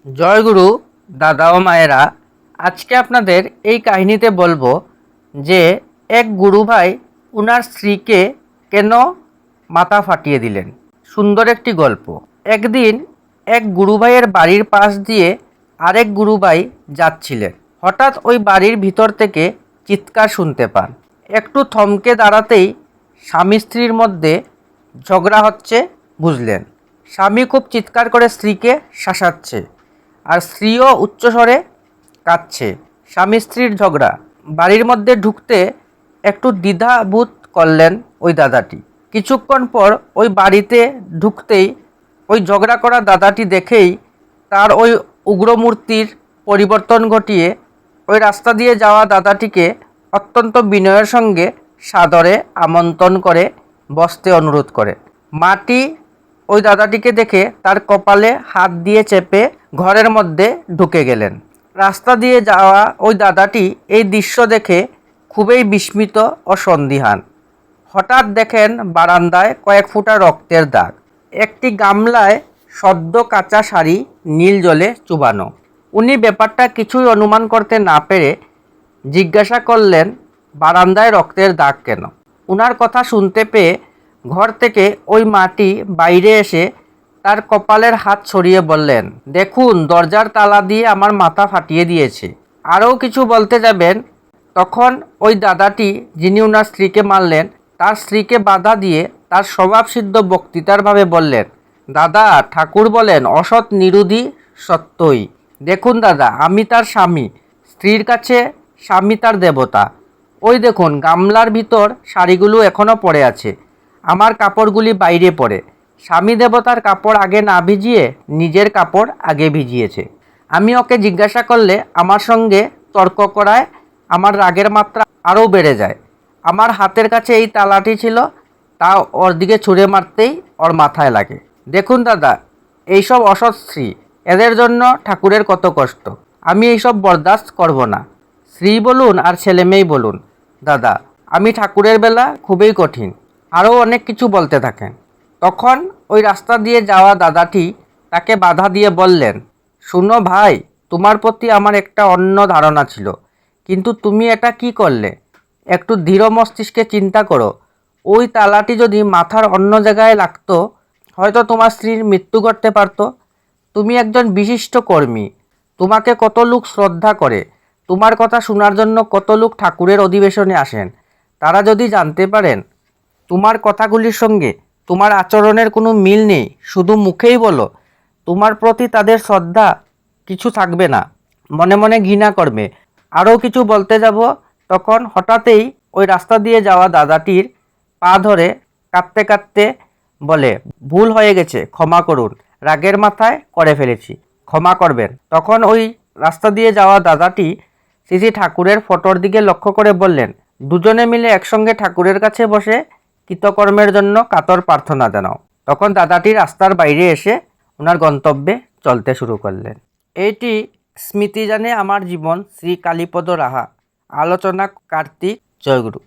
জয়গুরু দাদা ও মায়েরা, আজকে আপনাদের এই কাহিনীতে বলবো যে এক গুরু ভাই উনার স্ত্রীকে কেন মাথা ফাটিয়ে দিলেন। সুন্দর একটি গল্প। একদিন এক গুরু ভাইয়ের বাড়ির পাশ দিয়ে আরেক গুরু ভাই যাচ্ছিলেন। হঠাৎ ওই বাড়ির ভিতর থেকে চিৎকার শুনতে পান। একটু থমকে দাঁড়াতেই স্বামী স্ত্রীর মধ্যে ঝগড়া হচ্ছে বুঝলেন। স্বামী খুব চিৎকার করে স্ত্রীকে শাসাচ্ছে, আর স্ত্রীও উচ্চস্বরে কাঁদছে। স্বামী স্ত্রীর ঝগড়া। বাড়ির মধ্যে ঢুকতে একটু দ্বিধাবোধ করলেন ওই দাদাটি। কিছুক্ষণ পর ওই বাড়িতে ঢুকতেই ওই ঝগড়া করা দাদাটি দেখেই তার ওই উগ্রমূর্তির পরিবর্তন ঘটিয়ে ওই রাস্তা দিয়ে যাওয়া দাদাটিকে অত্যন্ত বিনয়ের সঙ্গে সাদরে আমন্ত্রণ করে বসতে অনুরোধ করে। মাটি ওই দাদাটিকে দেখে তার কপালে হাত দিয়ে চেপে ঘরের মধ্যে ঢুকে গেলেন। রাস্তা দিয়ে যাওয়া ওই দাদাটি এই দৃশ্য দেখে খুবই বিস্মিত ও সন্দিহান। হঠাৎ দেখেন বারান্দায় কয়েক ফোঁটা রক্তের দাগ। একটি গামলায় সদ্য কাঁচা শাড়ি নীল জলে চুবানো। উনি ব্যাপারটা কিছুই অনুমান করতে না পেরে জিজ্ঞাসা করলেন, বারান্দায় রক্তের দাগ কেন? উনার কথা শুনতে পেয়ে ঘর থেকে ওই মাটি বাইরে এসে তার কপালের হাত ছড়িয়ে বললেন, দেখুন, দরজার তালা দিয়ে আমার মাথা ফাটিয়ে দিয়েছে। আরও কিছু বলতে যাবেন, তখন ওই দাদাটি, যিনি ওনার স্ত্রীকে মারলেন, তার স্ত্রীকে বাধা দিয়ে তার স্বভাবসিদ্ধ বক্তৃতার ভাবে বললেন, দাদা, ঠাকুর বলেন অসৎ নিরুধি সত্যই। দেখুন দাদা, আমি তার স্বামী, স্ত্রীর কাছে স্বামী তার দেবতা। ওই দেখুন, গামলার ভিতর শাড়িগুলো এখনও পড়ে আছে, আমার কাপড়গুলি বাইরে পড়ে। স্বামী দেবতার কাপড় আগে না ভিজিয়ে নিজের কাপড় আগে ভিজিয়েছে। আমি ওকে জিজ্ঞাসা করলে আমার সঙ্গে তর্ক করায় আমার রাগের মাত্রা আরও বেড়ে যায়। আমার হাতের কাছে এই তালাটি ছিল, তা ওর দিকে ছুঁড়ে মারতেই ওর মাথায় লাগে। দেখুন দাদা, এইসব অসৎ স্ত্রী, এদের জন্য ঠাকুরের কত কষ্ট। আমি এইসব বরদাস্ত করব না। স্ত্রী বলুন আর ছেলেমেয়েই বলুন, দাদা, আমি ঠাকুরের বেলা খুবই কঠিন। আরও অনেক কিছু বলতে থাকেন। তখন ওই রাস্তা দিয়ে যাওয়া দাদাটি তাকে বাধা দিয়ে বললেন, শুনো ভাই, তোমার প্রতি আমার একটা অন্য ধারণা ছিল, কিন্তু তুমি এটা কি করলে? একটু দৃঢ় মস্তিষ্কে চিন্তা করো। ওই তালাটি যদি মাথার অন্য জায়গায় লাগতো, হয়তো তোমার স্ত্রীর মৃত্যু ঘটতে পারত। তুমি একজন বিশিষ্ট কর্মী, তোমাকে কত লোক শ্রদ্ধা করে, তোমার কথা শোনার জন্য কত লোক ঠাকুরের অধিবেশনে আসেন। তারা যদি জানতে পারেন তোমার কথাগুলির সঙ্গে তোমার আচরণের কোনো মিল নেই, শুধু মুখেই বলো, তোমার প্রতি তাদের শ্রদ্ধা কিছু থাকবে না, মনে মনে ঘৃণা করবে। আরও কিছু বলতে যাব, তখন হঠাৎই ওই রাস্তা দিয়ে যাওয়া দাদাটির পা ধরে কাঁদতে কাঁদতে বলে, ভুল হয়ে গেছে, ক্ষমা করুন, রাগের মাথায় করে ফেলেছি, ক্ষমা করবেন। তখন ওই রাস্তা দিয়ে যাওয়া দাদাটি শ্রী ঠাকুরের ফটোর দিকে লক্ষ্য করে বললেন, দুজনে মিলে একসঙ্গে ঠাকুরের কাছে বসে কৃতকর্মের জন্য কাতর প্রার্থনা জানাও। তখন দাদাটি রাস্তার বাইরে এসে ওনার গন্তব্যে চলতে শুরু করলেন। এইটি স্মৃতি জানে আমার জীবন, শ্রী কালীপদ রাহা। আলোচনা কার্তিক। জয়গুরু।